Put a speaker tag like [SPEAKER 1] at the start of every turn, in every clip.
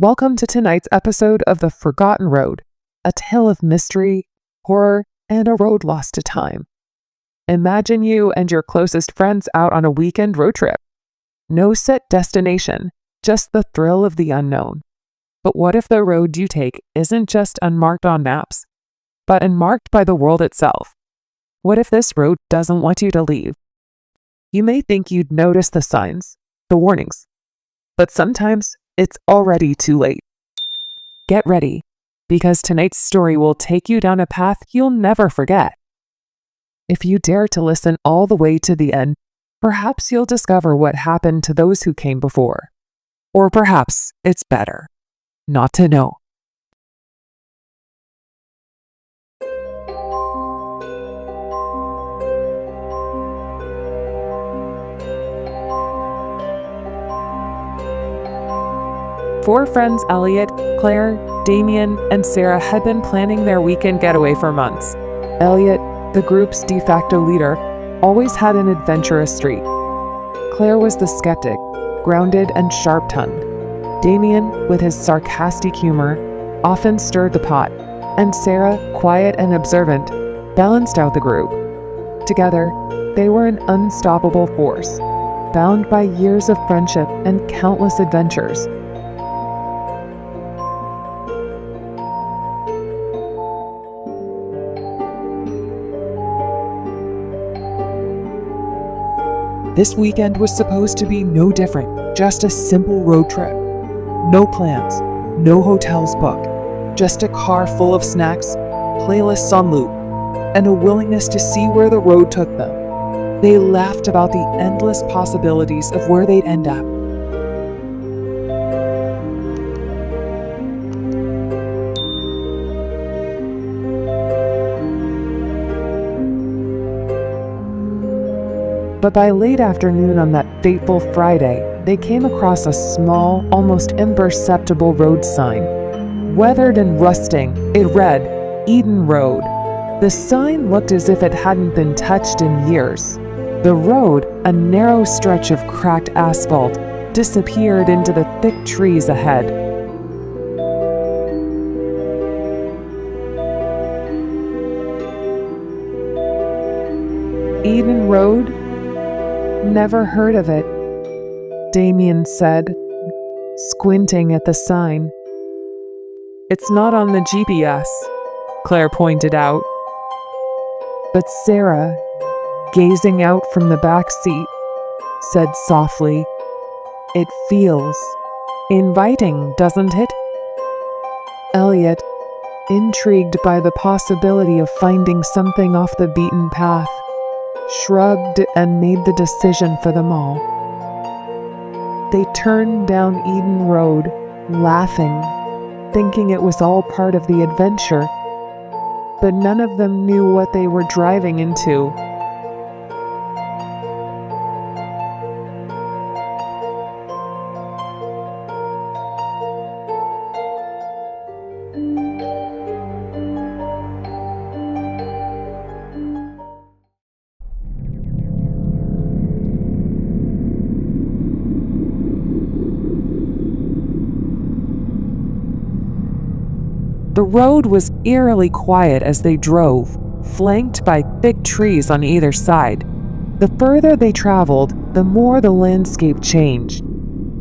[SPEAKER 1] Welcome to tonight's episode of The Forgotten Road, a tale of mystery, horror, and a road lost to time. Imagine you and your closest friends out on a weekend road trip. No set destination, just the thrill of the unknown. But what if the road you take isn't just unmarked on maps, but unmarked by the world itself? What if this road doesn't want you to leave? You may think you'd notice the signs, the warnings, but sometimes it's already too late. Get ready, because tonight's story will take you down a path you'll never forget. If you dare to listen all the way to the end, perhaps you'll discover what happened to those who came before. Or perhaps it's better not to know. Four friends, Elliot, Claire, Damien, and Sarah, had been planning their weekend getaway for months. Elliot, the group's de facto leader, always had an adventurous streak. Claire was the skeptic, grounded and sharp-tongued. Damien, with his sarcastic humor, often stirred the pot, and Sarah, quiet and observant, balanced out the group. Together, they were an unstoppable force, bound by years of friendship and countless adventures. This weekend was supposed to be no different, just a simple road trip. No plans, no hotels booked, just a car full of snacks, playlists on loop, and a willingness to see where the road took them. They laughed about the endless possibilities of where they'd end up. But by late afternoon on that fateful Friday, they came across a small, almost imperceptible road sign. Weathered and rusting, it read, Eden Road. The sign looked as if it hadn't been touched in years. The road, a narrow stretch of cracked asphalt, disappeared into the thick trees ahead. Eden Road? Never heard of it, Damien said, squinting at the sign. It's not on the GPS, Claire pointed out. But Sarah, gazing out from the back seat, said softly, It feels inviting, doesn't it? Elliot, intrigued by the possibility of finding something off the beaten path, shrugged and made the decision for them all. They turned down Eden Road, laughing, thinking it was all part of the adventure, but none of them knew what they were driving into. The road was eerily quiet as they drove, flanked by thick trees on either side. The further they traveled, the more the landscape changed.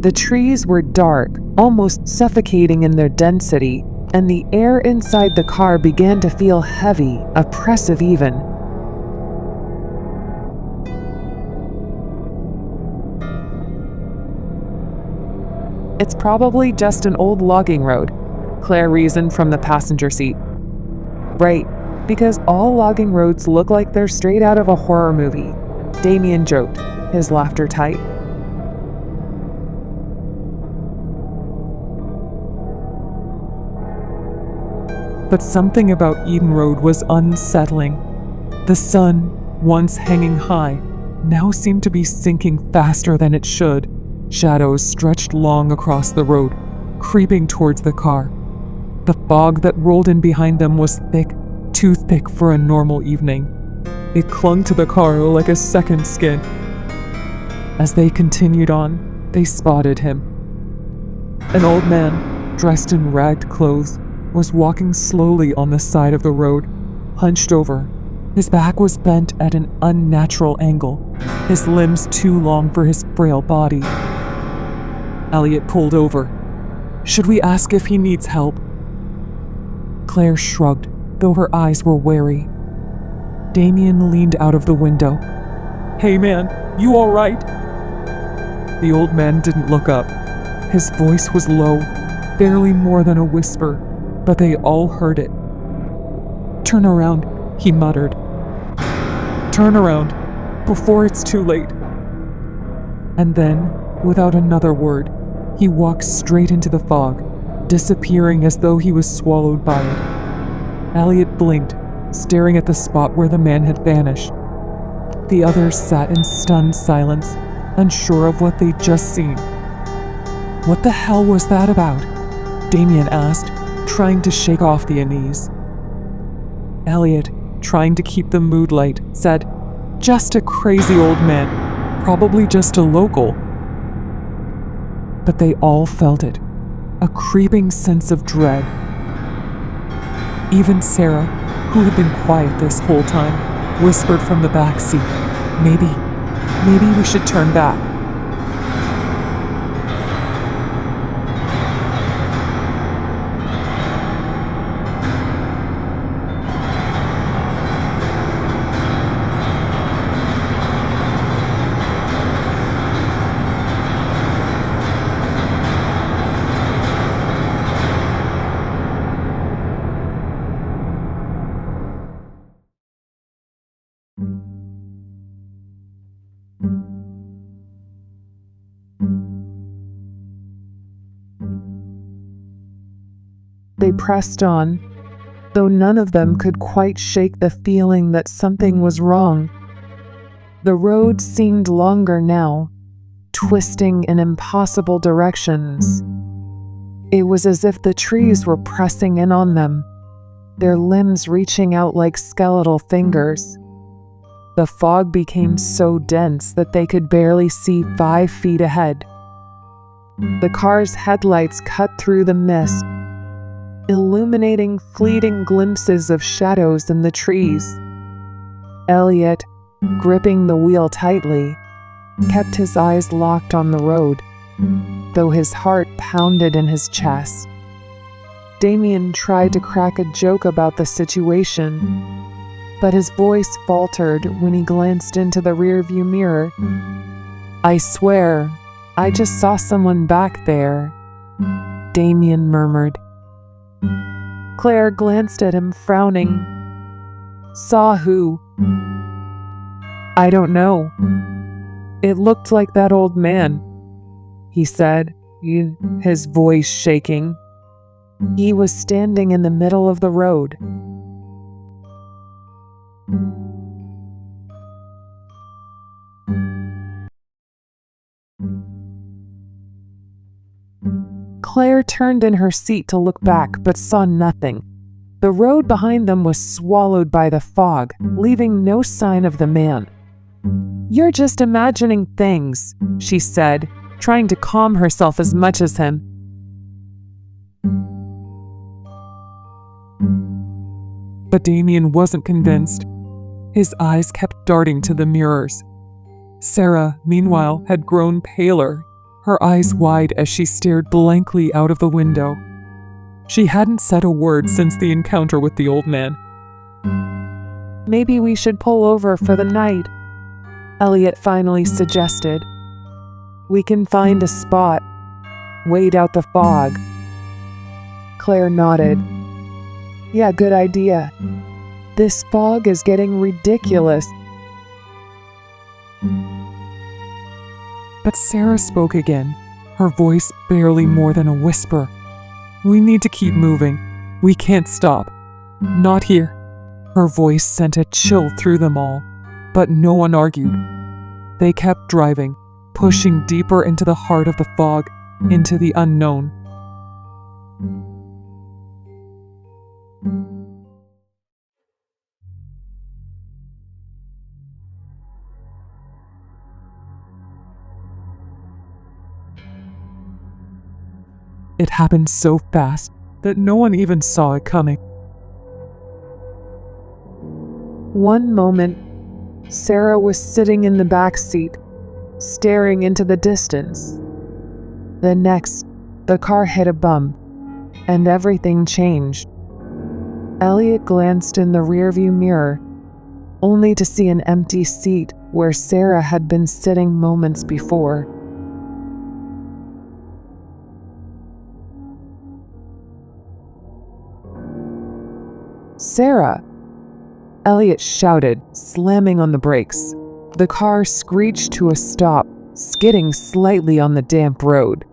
[SPEAKER 1] The trees were dark, almost suffocating in their density, and the air inside the car began to feel heavy, oppressive even. It's probably just an old logging road, Claire reasoned from the passenger seat. Right, because all logging roads look like they're straight out of a horror movie, Damien joked, his laughter tight. But something about Eden Road was unsettling. The sun, once hanging high, now seemed to be sinking faster than it should. Shadows stretched long across the road, creeping towards the car. The fog that rolled in behind them was thick, too thick for a normal evening. It clung to the car like a second skin. As they continued on, they spotted him. An old man, dressed in ragged clothes, was walking slowly on the side of the road, hunched over. His back was bent at an unnatural angle, his limbs too long for his frail body. Elliot pulled over. "Should we ask if he needs help?" Claire shrugged, though her eyes were wary. Damien leaned out of the window. "Hey man, you all right?" The old man didn't look up. His voice was low, barely more than a whisper, but they all heard it. "Turn around," he muttered. "Turn around, before it's too late." And then, without another word, he walked straight into the fog, disappearing as though he was swallowed by it. Elliot blinked, staring at the spot where the man had vanished. The others sat in stunned silence, unsure of what they'd just seen. "What the hell was that about?" Damien asked, trying to shake off the unease. Elliot, trying to keep the mood light, said, "Just a crazy old man, probably just a local." But they all felt it, a creeping sense of dread. Even Sarah, who had been quiet this whole time, whispered from the back seat, Maybe we should turn back." They pressed on, though none of them could quite shake the feeling that something was wrong. The road seemed longer now, twisting in impossible directions. It was as if the trees were pressing in on them, their limbs reaching out like skeletal fingers. The fog became so dense that they could barely see 5 feet ahead. The car's headlights cut through the mist, illuminating fleeting glimpses of shadows in the trees. Elliot, gripping the wheel tightly, kept his eyes locked on the road, though his heart pounded in his chest. Damien tried to crack a joke about the situation, but his voice faltered when he glanced into the rearview mirror. "I swear, I just saw someone back there," Damien murmured. Claire glanced at him, frowning. "Saw who?" "I don't know. It looked like that old man," he said, his voice shaking. He was standing in the middle of the road. Claire turned in her seat to look back, but saw nothing. The road behind them was swallowed by the fog, leaving no sign of the man. "You're just imagining things," she said, trying to calm herself as much as him. But Damien wasn't convinced. His eyes kept darting to the mirrors. Sarah, meanwhile, had grown paler, her eyes wide as she stared blankly out of the window. She hadn't said a word since the encounter with the old man. "Maybe we should pull over for the night," Elliot finally suggested. "We can find a spot, wait out the fog." Claire nodded. "Yeah, good idea. This fog is getting ridiculous." But Sarah spoke again, her voice barely more than a whisper. "We need to keep moving. We can't stop. Not here." Her voice sent a chill through them all, but no one argued. They kept driving, pushing deeper into the heart of the fog, into the unknown. It happened so fast that no one even saw it coming. One moment, Sarah was sitting in the back seat, staring into the distance. The next, the car hit a bump, and everything changed. Elliot glanced in the rearview mirror, only to see an empty seat where Sarah had been sitting moments before. "Sarah!" Elliot shouted, slamming on the brakes. The car screeched to a stop, skidding slightly on the damp road.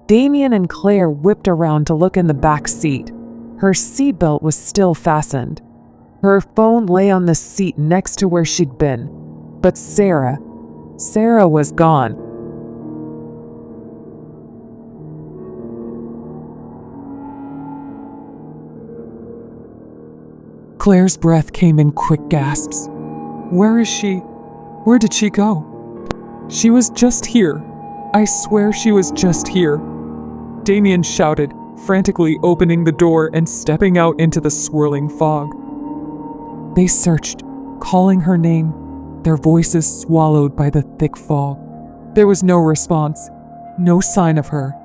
[SPEAKER 1] Damien and Claire whipped around to look in the back seat. Her seatbelt was still fastened. Her phone lay on the seat next to where she'd been. But Sarah was gone. Claire's breath came in quick gasps. "Where is she? Where did she go? She was just here. I swear she was just here." Damien shouted, frantically opening the door and stepping out into the swirling fog. They searched, calling her name, their voices swallowed by the thick fog. There was no response, no sign of her.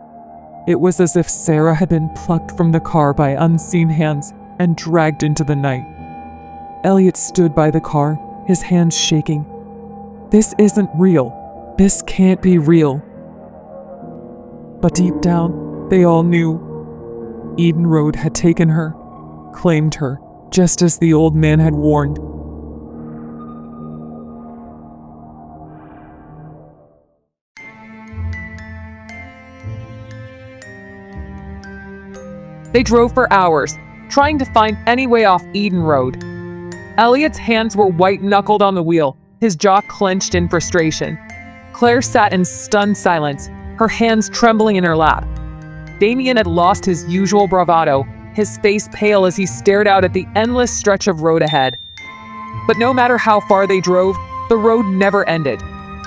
[SPEAKER 1] It was as if Sarah had been plucked from the car by unseen hands and dragged into the night. Elliot stood by the car, his hands shaking. This isn't real. This can't be real. But deep down, they all knew. Eden Road had taken her, claimed her, just as the old man had warned. They drove for hours, trying to find any way off Eden Road. Elliot's hands were white-knuckled on the wheel, his jaw clenched in frustration. Claire sat in stunned silence, her hands trembling in her lap. Damien had lost his usual bravado, his face pale as he stared out at the endless stretch of road ahead. But no matter how far they drove, the road never ended.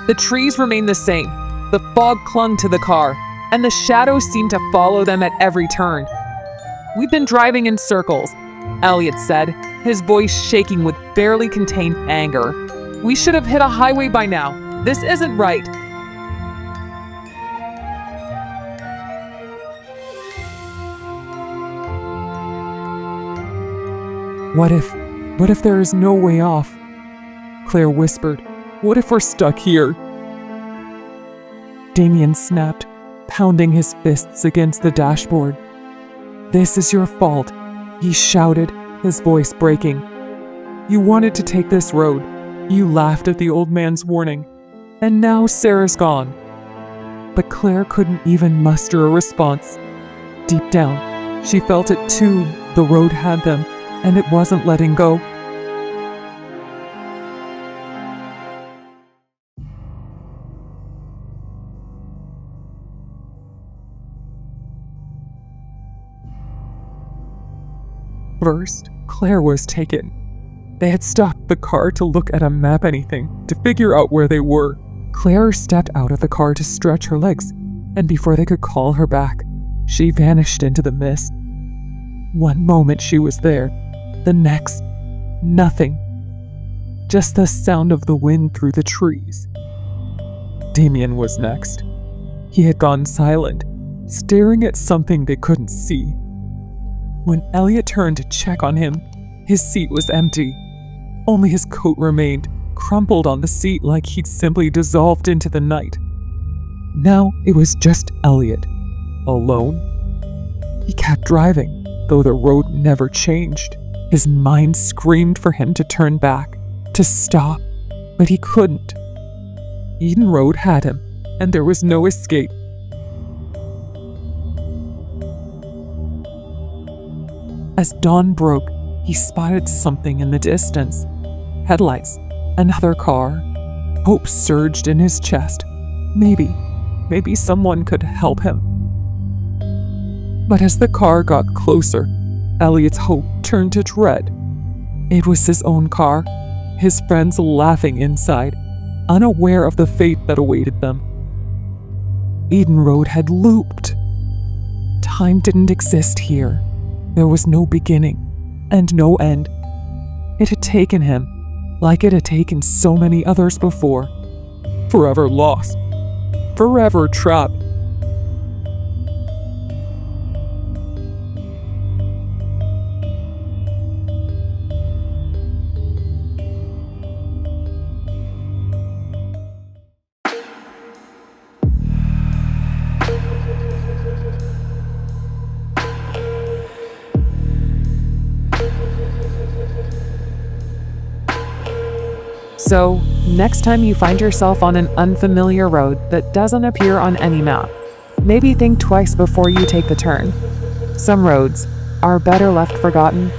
[SPEAKER 1] The trees remained the same, the fog clung to the car, and the shadows seemed to follow them at every turn. "We've been driving in circles," Elliot said, his voice shaking with barely contained anger. "We should have hit a highway by now. This isn't right." What if there is no way off?" Claire whispered. "What if we're stuck here?" Damien snapped, pounding his fists against the dashboard. "This is your fault," he shouted, his voice breaking. "You wanted to take this road. You laughed at the old man's warning. And now Sarah's gone." But Claire couldn't even muster a response. Deep down, she felt it too. The road had them, and it wasn't letting go. First, Claire was taken. They had stopped the car to look at a map, anything, to figure out where they were. Claire stepped out of the car to stretch her legs, and before they could call her back, she vanished into the mist. One moment she was there, the next, nothing. Just the sound of the wind through the trees. Damien was next. He had gone silent, staring at something they couldn't see. When Elliot turned to check on him, his seat was empty. Only his coat remained, crumpled on the seat like he'd simply dissolved into the night. Now it was just Elliot, alone. He kept driving, though the road never changed. His mind screamed for him to turn back, to stop, but he couldn't. Eden Road had him, and there was no escape. As dawn broke, he spotted something in the distance. Headlights, another car. Hope surged in his chest. Maybe someone could help him. But as the car got closer, Elliot's hope turned to dread. It was his own car, his friends laughing inside, unaware of the fate that awaited them. Eden Road had looped. time didn't exist here. There was no beginning and no end. It had taken him, like it had taken so many others before. Forever lost. Forever trapped. So, next time you find yourself on an unfamiliar road that doesn't appear on any map, maybe think twice before you take the turn. Some roads are better left forgotten